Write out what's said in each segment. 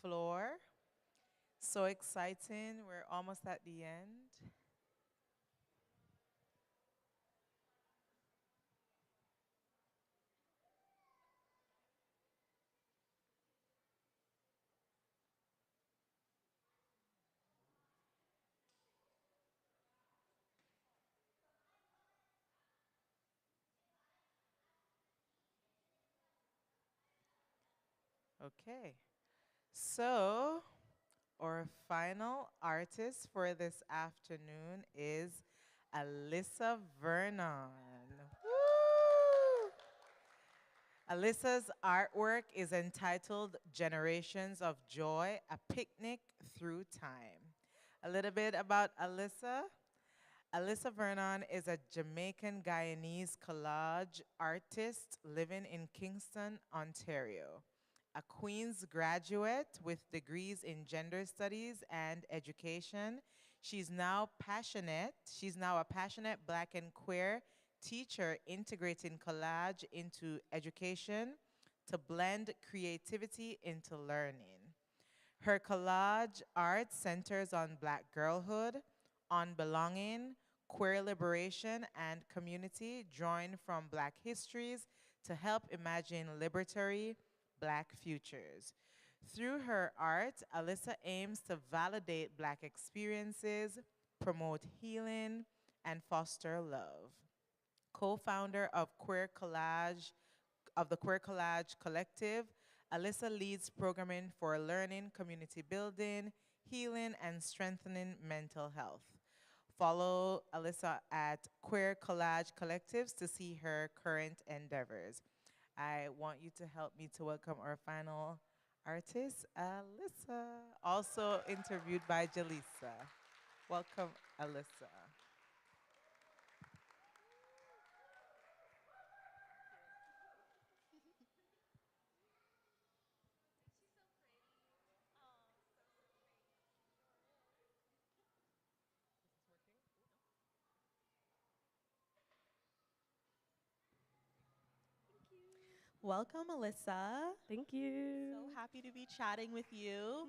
floor. So exciting. We're almost at the end. Okay. So, our final artist for this afternoon is Alyssa Vernon. Woo! Alyssa's artwork is entitled Generations of Joy, a Picnic Through Time. A little bit about Alyssa. Alyssa Vernon is a Jamaican Guyanese collage artist living in Kingston, Ontario. A Queen's graduate with degrees in gender studies and education, she's now a passionate Black and queer teacher integrating collage into education to blend creativity into learning. Her collage art centers on Black girlhood, on belonging, queer liberation, and community, drawing from Black histories to help imagine liberatory Black futures. Through her art, Alyssa aims to validate Black experiences, promote healing, and foster love. Co-founder of the Queer Collage Collective, Alyssa leads programming for learning, community building, healing, and strengthening mental health. Follow Alyssa at Queer Collage Collectives to see her current endeavors. I want you to help me to welcome our final artist, Alyssa, also interviewed by Jaleesa. Welcome, Alyssa. Welcome, Alyssa. Thank you. So happy to be chatting with you.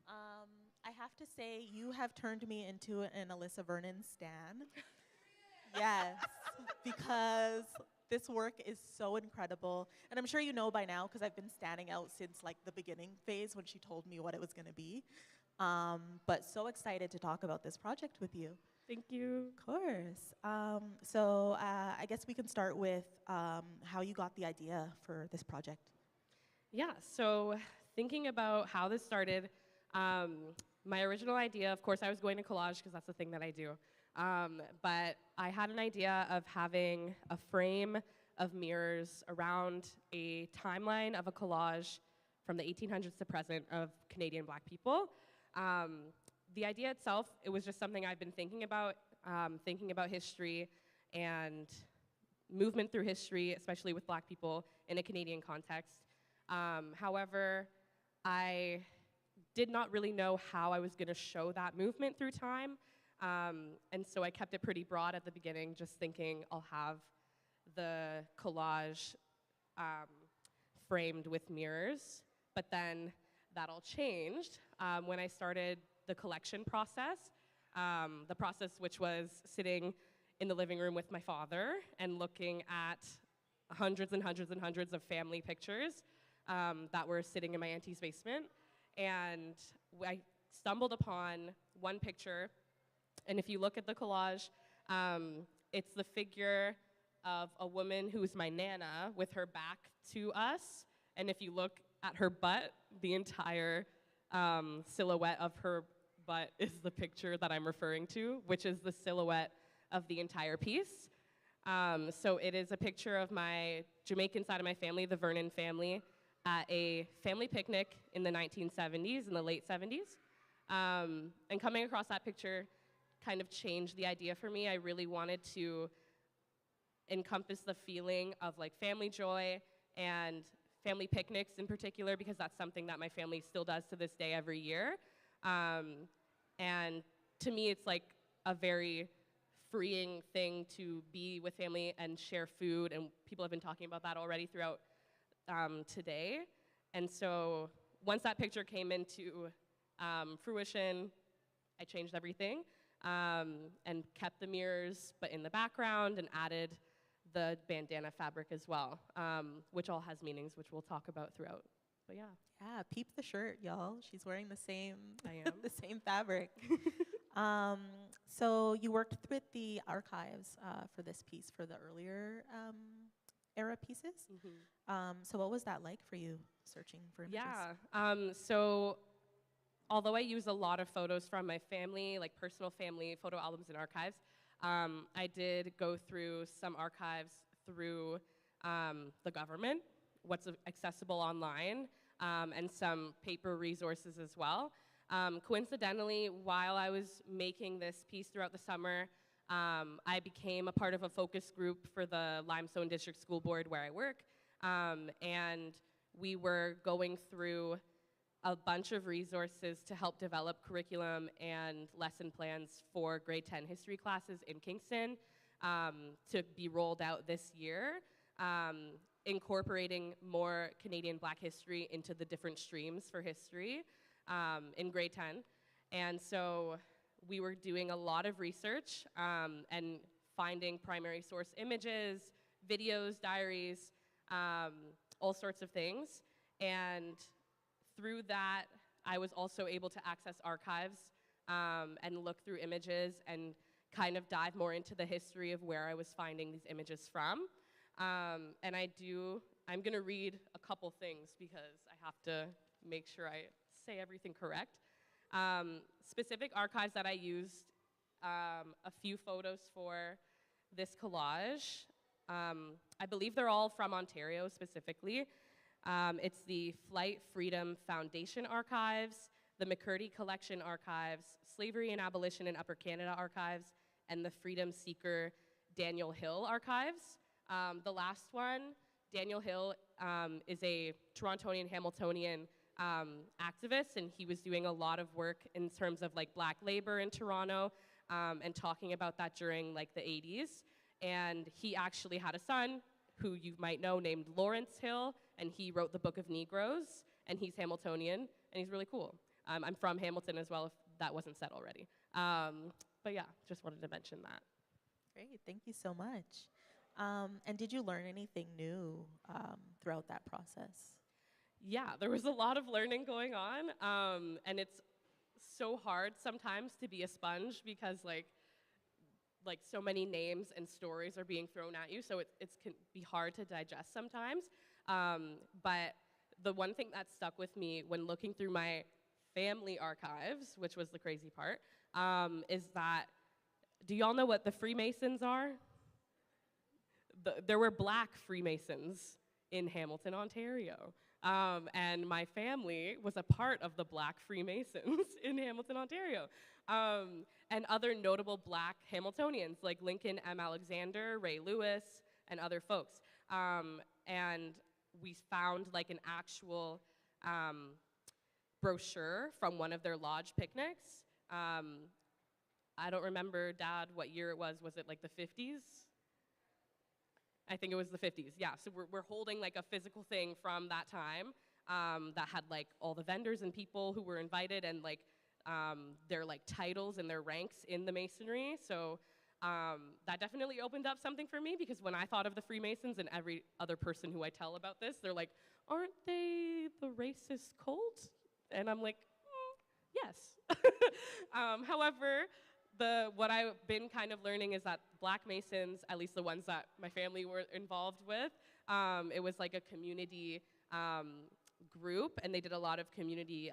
I have to say, you have turned me into an Alyssa Vernon stan. Yes, because this work is so incredible. And I'm sure you know by now, because I've been standing out since like the beginning phase when she told me what it was going to be. But so excited to talk about this project with you. Thank you. Of course. I guess we can start with how you got the idea for this project. Yeah, so thinking about how this started, my original idea, of course, I was going to collage because that's the thing that I do. But I had an idea of having a frame of mirrors around a timeline of a collage from the 1800s to present of Canadian Black people. The idea itself, it was just something I've been thinking about history and movement through history, especially with Black people in a Canadian context. However, I did not really know how I was going to show that movement through time. And so I kept it pretty broad at the beginning, just thinking I'll have the collage framed with mirrors. But then that all changed when I started the collection process, the process which was sitting in the living room with my father and looking at hundreds and hundreds and hundreds of family pictures that were sitting in my auntie's basement. And I stumbled upon one picture, and if you look at the collage, it's the figure of a woman who's my Nana with her back to us. And if you look at her butt, the entire silhouette of her butt is the picture that I'm referring to, which is the silhouette of the entire piece. So it is a picture of my Jamaican side of my family, the Vernon family, at a family picnic in the 1970s, in the late 70s. And coming across that picture kind of changed the idea for me. I really wanted to encompass the feeling of like family joy and family picnics in particular, because that's something that my family still does to this day every year. And to me, it's like a very freeing thing to be with family and share food, and people have been talking about that already throughout today. And so once that picture came into fruition, I changed everything and kept the mirrors, but in the background, and added the bandana fabric as well, which all has meanings, which we'll talk about throughout. But yeah. Yeah, peep the shirt, y'all. She's wearing the same I am. the same fabric. So you worked with the archives for this piece for the earlier era pieces. So what was that like for you, searching for images? Yeah. So although I use a lot of photos from my family, like personal family photo albums and archives, I did go through some archives through the government, what's accessible online, and some paper resources as well. Coincidentally, while I was making this piece throughout the summer, I became a part of a focus group for the Limestone District School Board where I work, and we were going through a bunch of resources to help develop curriculum and lesson plans for grade 10 history classes in Kingston to be rolled out this year, incorporating more Canadian Black history into the different streams for history in grade 10. And so we were doing a lot of research and finding primary source images, videos, diaries, all sorts of things. And through that, I was also able to access archives and look through images and kind of dive more into the history of where I was finding these images from. And I'm gonna read a couple things because I have to make sure I say everything correct. Specific archives that I used, a few photos for this collage. I believe they're all from Ontario specifically. It's the Flight Freedom Foundation Archives, the McCurdy Collection Archives, Slavery and Abolition in Upper Canada Archives, and the Freedom Seeker Daniel Hill Archives. The last one, Daniel Hill, is a Torontonian, Hamiltonian activist, and he was doing a lot of work in terms of like Black labor in Toronto and talking about that during like the 80s. And he actually had a son who you might know named Lawrence Hill, and he wrote the Book of Negroes, and he's Hamiltonian, and he's really cool. I'm from Hamilton as well, if that wasn't said already. But yeah, just wanted to mention that. Great, thank you so much. And did you learn anything new throughout that process? Yeah, there was a lot of learning going on, and it's so hard sometimes to be a sponge because like so many names and stories are being thrown at you, so it can be hard to digest sometimes. But the one thing that stuck with me when looking through my family archives, which was the crazy part, is that, do y'all know what the Freemasons are? There were Black Freemasons in Hamilton, Ontario. And my family was a part of the Black Freemasons in Hamilton, Ontario. And other notable Black Hamiltonians like Lincoln M. Alexander, Ray Lewis, and other folks. And we found like an actual brochure from one of their lodge picnics. I don't remember, Dad, what year it was. Was it like the 50s? I think it was the 50s, yeah. So we're holding like a physical thing from that time that had like all the vendors and people who were invited and like their like titles and their ranks in the Masonry. So that definitely opened up something for me, because when I thought of the Freemasons and every other person who I tell about this, they're like, aren't they the racist cult? And I'm like, yes. However, what I've been kind of learning is that Black Masons, at least the ones that my family were involved with, it was like a community group, and they did a lot of community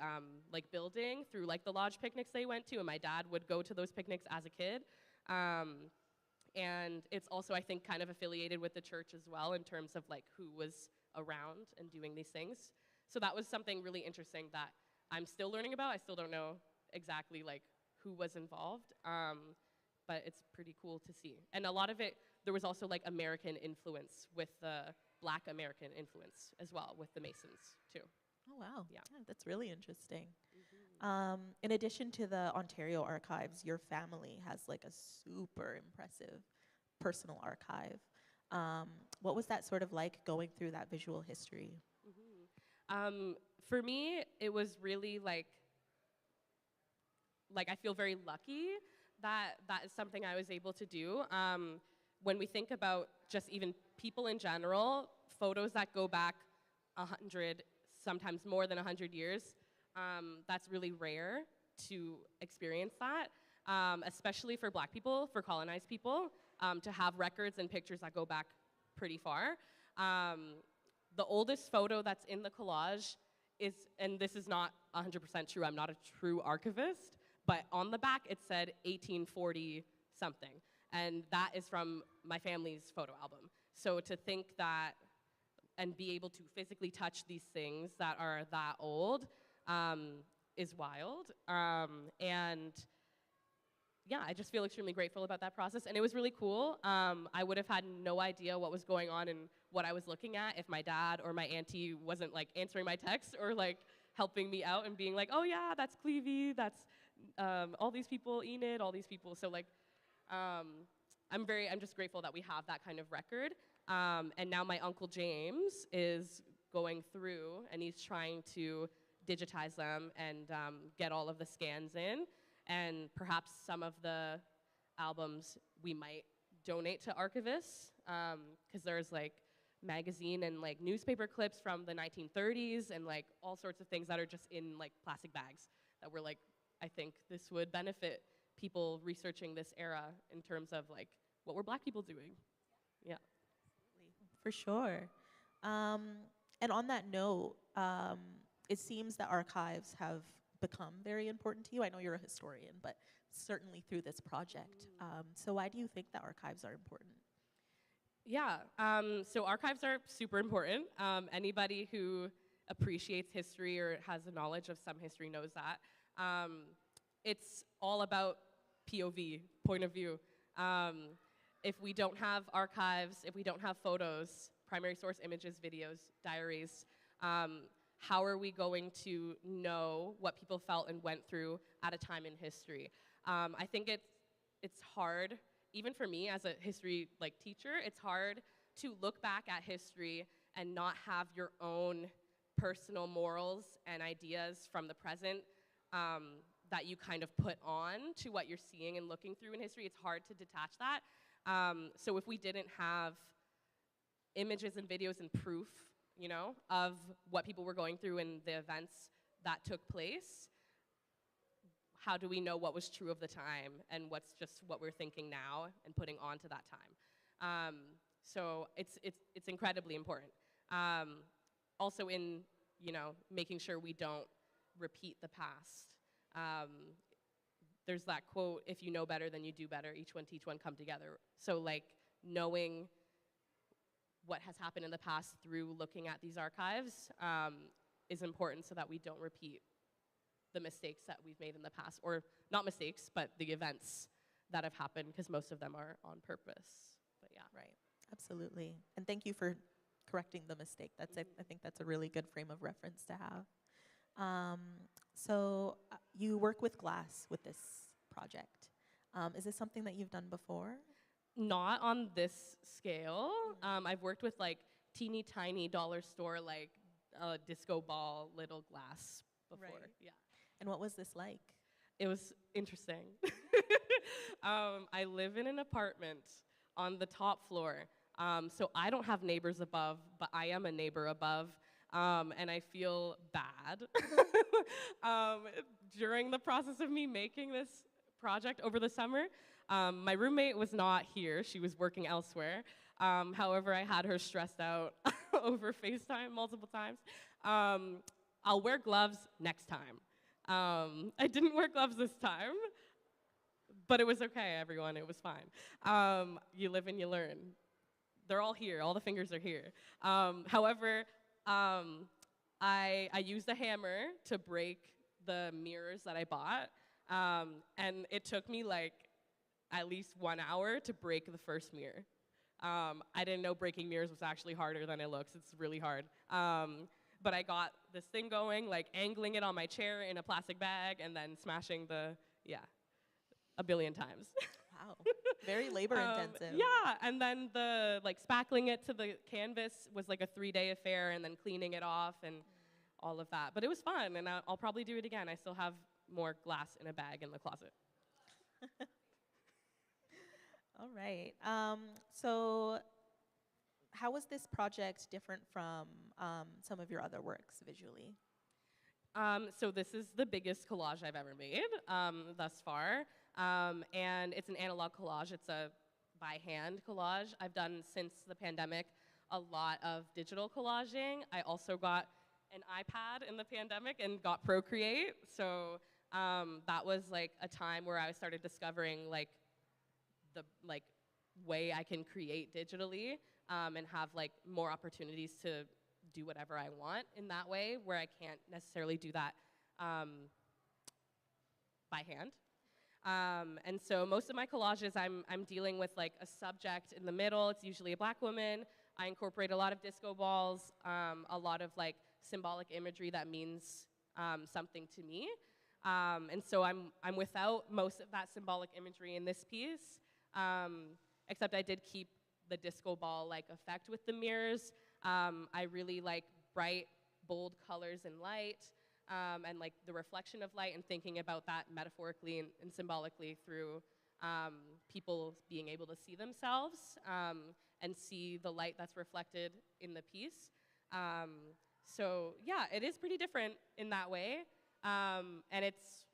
like building through like the lodge picnics they went to, and my dad would go to those picnics as a kid. And it's also, I think, kind of affiliated with the church as well in terms of like who was around and doing these things. So that was something really interesting that I'm still learning about. I still don't know exactly like who was involved, but it's pretty cool to see. And a lot of it, there was also like American influence with the Black American influence as well with the Masons too. Oh, wow. Yeah. That's really interesting. In addition to the Ontario archives, your family has like a super impressive personal archive. What was that sort of like going through that visual history? For me, it was really like I feel very lucky that that is something I was able to do. When we think about just even people in general, photos that go back 100, sometimes more than 100 years, that's really rare to experience that, especially for Black people, for colonized people, to have records and pictures that go back pretty far. The oldest photo that's in the collage is, and this is not 100% true, I'm not a true archivist, but on the back it said 1840 something. And that is from my family's photo album. So to think that and be able to physically touch these things that are that old is wild. And yeah, I just feel extremely grateful about that process. And it was really cool. I would have had no idea what was going on and what I was looking at if my dad or my auntie wasn't like answering my texts or like helping me out and being like, oh yeah, that's Clevie, that's all these people, Enid, all these people. So like, I'm just grateful that we have that kind of record. And now my Uncle James is going through and he's trying to digitize them and get all of the scans in. And perhaps some of the albums we might donate to archivists, because there's like magazine and like newspaper clips from the 1930s and like all sorts of things that are just in like plastic bags that we're like, I think this would benefit people researching this era in terms of like what were Black people doing. Yeah. For sure. And on that note, it seems that archives have become very important to you. I know you're a historian, but certainly through this project. So why do you think that archives are important? Yeah, so archives are super important. Anybody who appreciates history or has a knowledge of some history knows that. It's all about POV, point of view. If we don't have archives, if we don't have photos, primary source images, videos, diaries, how are we going to know what people felt and went through at a time in history? I think it's hard, even for me as a history teacher, it's hard to look back at history and not have your own personal morals and ideas from the present that you kind of put on to what you're seeing and looking through in history. It's hard to detach that. So if we didn't have images and videos and proof, you know, of what people were going through and the events that took place, how do we know what was true of the time and what's just what we're thinking now and putting on to that time? So it's incredibly important. Also in, you know, making sure we don't repeat the past. There's that quote, if you know better, then you do better. Each one teach one, come together. So like knowing what has happened in the past through looking at these archives is important so that we don't repeat the mistakes that we've made in the past, or not mistakes, but the events that have happened, because most of them are on purpose. But yeah. Right, absolutely. And thank you for correcting the mistake. That's I think that's a really good frame of reference to have. So you work with glass with this project. Is this something that you've done before? Not on this scale. I've worked with like teeny tiny dollar store like disco ball little glass before. Right. Yeah. And what was this like? It was interesting. I live in an apartment on the top floor, so I don't have neighbors above, but I am a neighbor above, and I feel bad. During the process of me making this project over the summer, my roommate was not here. She was working elsewhere. However, I had her stressed out over FaceTime multiple times. I'll wear gloves next time. I didn't wear gloves this time, but it was okay, everyone. It was fine. You live and you learn. They're all here. All the fingers are here. However, I used a hammer to break the mirrors that I bought, and it took me like at least 1 hour to break the first mirror. I didn't know breaking mirrors was actually harder than it looks. It's really hard. But I got this thing going, like angling it on my chair in a plastic bag and then smashing a billion times. Wow, very labor intensive. Yeah, and then the spackling it to the canvas was like a 3-day affair, and then cleaning it off, and all of that. But it was fun, and I'll probably do it again. I still have more glass in a bag in the closet. All right. So how was this project different from some of your other works visually? So this is the biggest collage I've ever made thus far. And it's an analog collage. It's a by hand collage. I've done since the pandemic a lot of digital collaging. I also got an iPad in the pandemic and got Procreate. So that was like a time where I started discovering like the way I can create digitally and have like more opportunities to do whatever I want in that way, where I can't necessarily do that by hand. And so most of my collages, I'm dealing with like a subject in the middle. It's usually a black woman. I incorporate a lot of disco balls, a lot of like symbolic imagery that means something to me. And so I'm without most of that symbolic imagery in this piece, except I did keep the disco ball like effect with the mirrors. I really like bright, bold colors and light, and like the reflection of light, and thinking about that metaphorically and symbolically through people being able to see themselves and see the light that's reflected in the piece. So yeah, it is pretty different in that way, and it's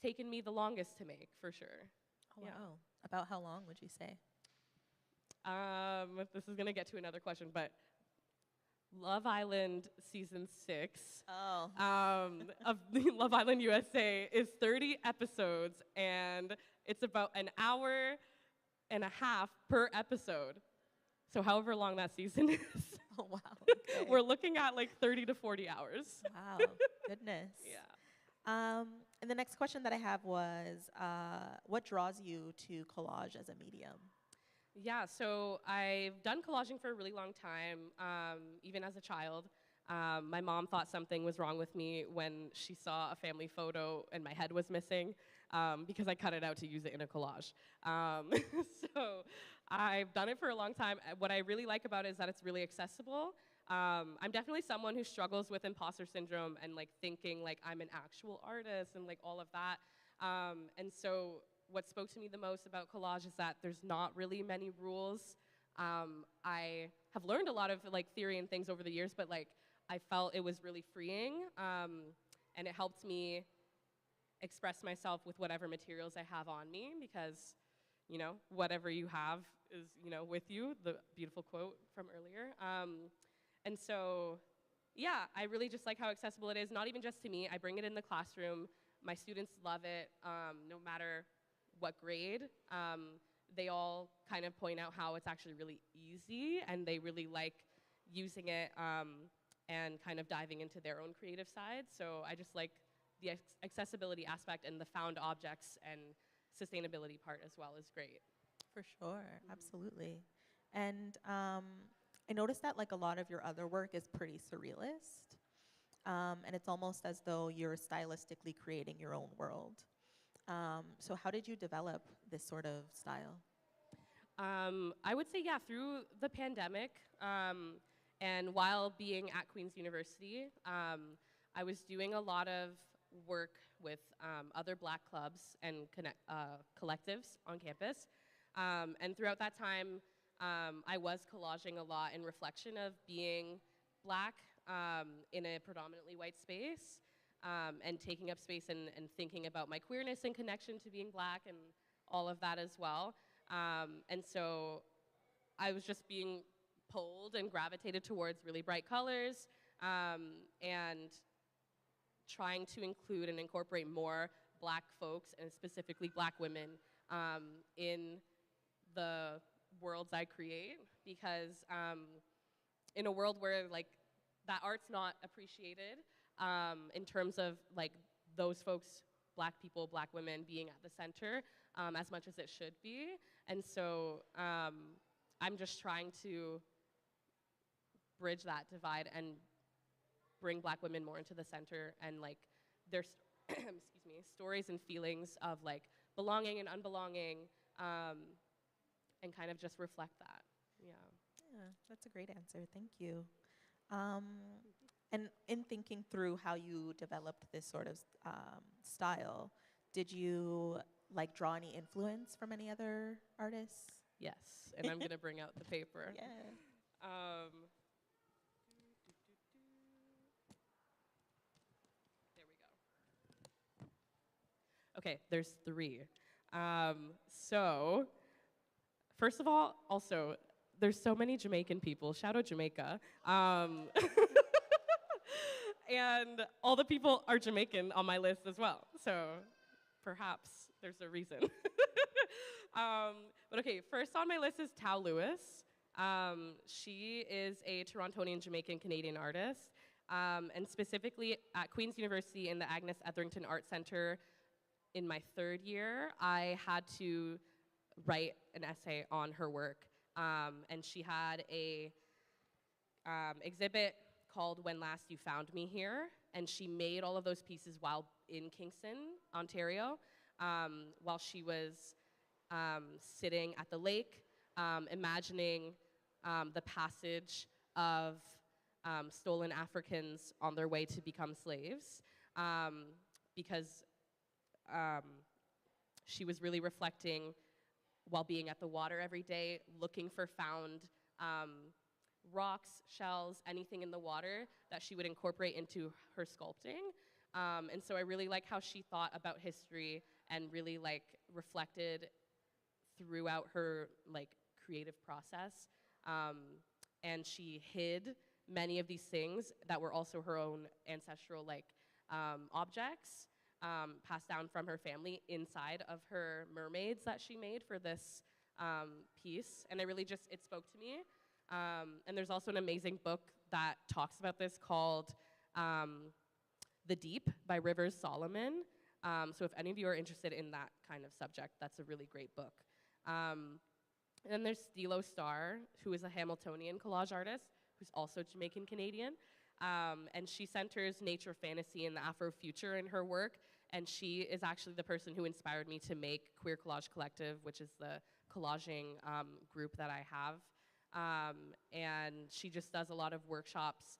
taken me the longest to make, for sure. Oh, wow. About how long would you say? This is gonna get to another question, but Love Island season 6 of Love Island USA is 30 episodes, and it's about an hour and a half per episode. So however long that season is. Oh, wow. Okay. We're looking at like 30 to 40 hours. Wow, goodness. Yeah. And the next question that I have was, what draws you to collage as a medium? Yeah, so I've done collaging for a really long time, even as a child. My mom thought something was wrong with me when she saw a family photo and my head was missing because I cut it out to use it in a collage. So I've done it for a long time. What I really like about it is that it's really accessible. I'm definitely someone who struggles with imposter syndrome and like thinking like I'm an actual artist and like all of that. And so what spoke to me the most about collage is that there's not really many rules. I have learned a lot of like theory and things over the years, but like I felt it was really freeing, and it helped me express myself with whatever materials I have on me, because you know, whatever you have is, you know, with you, the beautiful quote from earlier. And so, yeah, I really just like how accessible it is, not even just to me. I bring it in the classroom. My students love it, no matter what grade. They all kind of point out how it's actually really easy, and they really like using it and kind of diving into their own creative side. So I just like the accessibility aspect, and the found objects and sustainability part as well is great. For sure, absolutely. And I noticed that like a lot of your other work is pretty surrealist, and it's almost as though you're stylistically creating your own world. So how did you develop this sort of style? I would say, yeah, through the pandemic, and while being at Queen's University, I was doing a lot of work with other Black clubs and collectives on campus. And throughout that time, I was collaging a lot in reflection of being Black in a predominantly white space, and taking up space and thinking about my queerness and connection to being Black and all of that as well. And so I was just being pulled and gravitated towards really bright colors, and trying to include and incorporate more Black folks, and specifically Black women, in the worlds I create, because in a world where like that art's not appreciated, in terms of like those folks, Black people, Black women being at the center as much as it should be. And so I'm just trying to bridge that divide and bring Black women more into the center, and like their excuse me, stories and feelings of like belonging and unbelonging, and kind of just reflect that. Yeah. Yeah, that's a great answer. Thank you. And in thinking through how you developed this sort of style, did you like draw any influence from any other artists? Yes, and I'm gonna bring out the paper. Yeah. Um, there we go. Okay, there's 3. So, first of all, also, there's so many Jamaican people. Shout out Jamaica. And all the people are Jamaican on my list as well. So, perhaps there's a reason. But okay, first on my list is Tao Lewis. She is a Torontonian Jamaican Canadian artist, and specifically at Queen's University in the Agnes Etherington Art Center in my 3rd year, I had to write an essay on her work. And she had a exhibit called When Last You Found Me Here, and she made all of those pieces while in Kingston, Ontario, while she was sitting at the lake, imagining the passage of stolen Africans on their way to become slaves, because she was really reflecting while being at the water every day, looking for found rocks, shells, anything in the water that she would incorporate into her sculpting. And so I really like how she thought about history and really like reflected throughout her like creative process. And she hid many of these things that were also her own ancestral like objects passed down from her family inside of her mermaids that she made for this piece. And it spoke to me. And there's also an amazing book that talks about this called The Deep by Rivers Solomon. So if any of you are interested in that kind of subject, that's a really great book. And then there's Stilo Starr, who is a Hamiltonian collage artist, who's also Jamaican Canadian. And she centers nature, fantasy, and the Afrofuture in her work. And she is actually the person who inspired me to make Queer Collage Collective, which is the collaging group that I have. And she just does a lot of workshops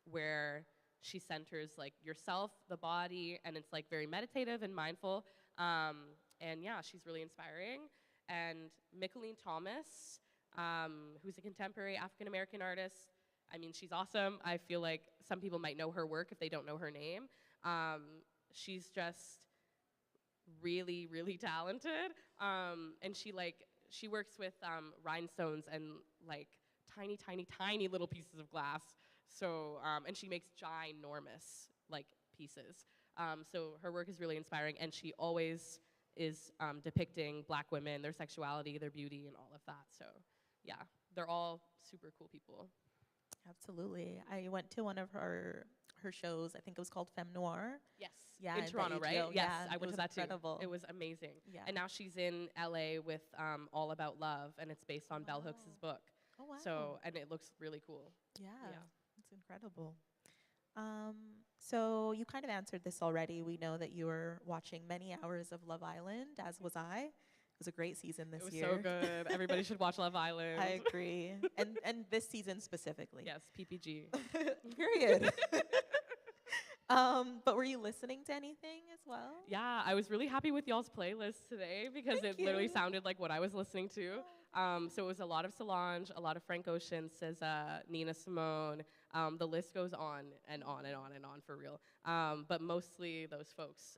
where she centers like yourself, the body, and it's like very meditative and mindful. And yeah, she's really inspiring. And Mickaleen Thomas, who's a contemporary African-American artist. I mean, she's awesome. I feel like some people might know her work if they don't know her name. She's just really, really talented. And she works with rhinestones and like tiny, tiny, tiny little pieces of glass. So, and she makes ginormous like pieces. So her work is really inspiring, and she always is depicting Black women, their sexuality, their beauty, and all of that. So, yeah, they're all super cool people. Absolutely. I went to one of her shows. I think it was called Femme Noir. Yes. Yeah, in Toronto, right? AGO. Yes, Yeah, I went to that incredible. too. It was amazing. Yeah. And now she's in LA with All About Love, and it's based on Bell Hooks' book. Oh, wow. So, and it looks really cool. Yeah, Yeah. it's incredible. So you kind of answered this already. We know that you were watching many hours of Love Island, as was I. It was a great season this year. It was so good. Everybody should watch Love Island. I agree. And this season specifically. Yes, PPG. Period. But were you listening to anything as well? Yeah, I was really happy with y'all's playlist today because Thank it literally you. sounded like what I was listening to. So it was a lot of Solange, a lot of Frank Ocean, SZA, Nina Simone. The list goes on and on and on and on for real. But mostly those folks.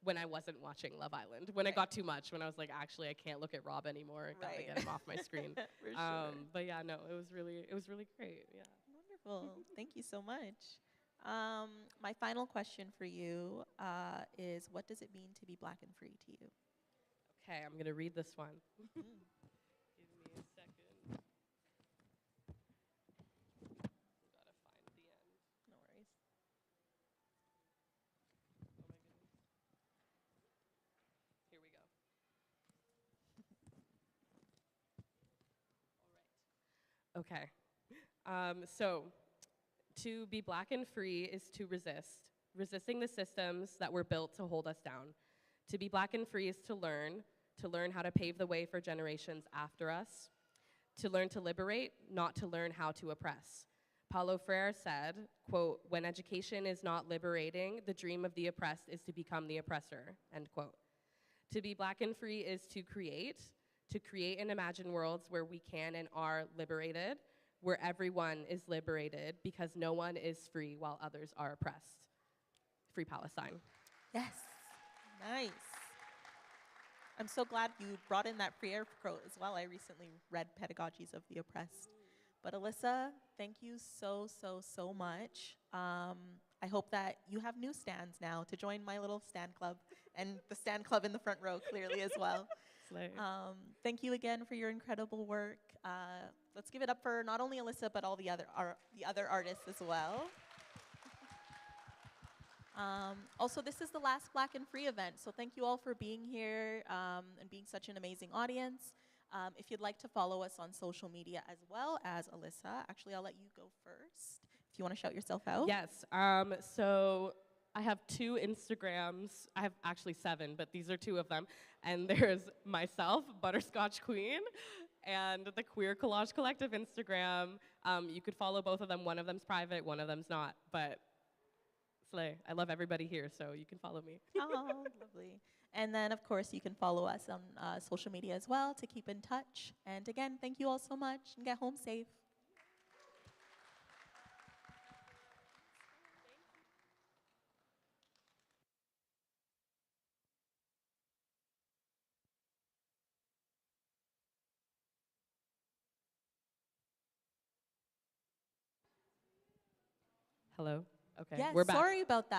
When I wasn't watching Love Island, when it got too much, when I was like, actually, I can't look at Rob anymore. Gotta Right. get him off my screen. For sure. But yeah, no, it was really great. Yeah. Wonderful. Thank you so much. My final question for you is, what does it mean to be Black and free to you? Okay, I'm gonna read this one. Mm. Give me a second. Gotta find the end. No worries. Oh my goodness. Here we go. All right. Okay. So, to be Black and free is to resisting the systems that were built to hold us down. To be Black and free is to learn how to pave the way for generations after us, to learn to liberate, not to learn how to oppress. Paulo Freire said, quote, "When education is not liberating, the dream of the oppressed is to become the oppressor," end quote. To be Black and free is to create and imagine worlds where we can and are liberated, where everyone is liberated because no one is free while others are oppressed. Free Palestine. Yes. Nice. I'm so glad you brought in that Freire quote as well. I recently read Pedagogies of the Oppressed. But Alyssa, thank you so, so, so much. I hope that you have new stands now to join my little stand club and the stand club in the front row clearly as well. Slay. Thank you again for your incredible work. Let's give it up for not only Alyssa, but all the other artists as well. Also, this is the last Black and Free event, so thank you all for being here and being such an amazing audience. If you'd like to follow us on social media as well as Alyssa, actually, I'll let you go first. If you want to shout yourself out. Yes. So I have 2 Instagrams. I have actually 7, but these are 2 of them. And there's myself, Butterscotch Queen, and the Queer Collage Collective Instagram. You could follow both of them. One of them's private, one of them's not. But slay. I love everybody here, so you can follow me. Oh, lovely. And then, of course, you can follow us on social media as well to keep in touch. And again, thank you all so much, and get home safe. Hello? Okay, Yes, we're back. sorry about that.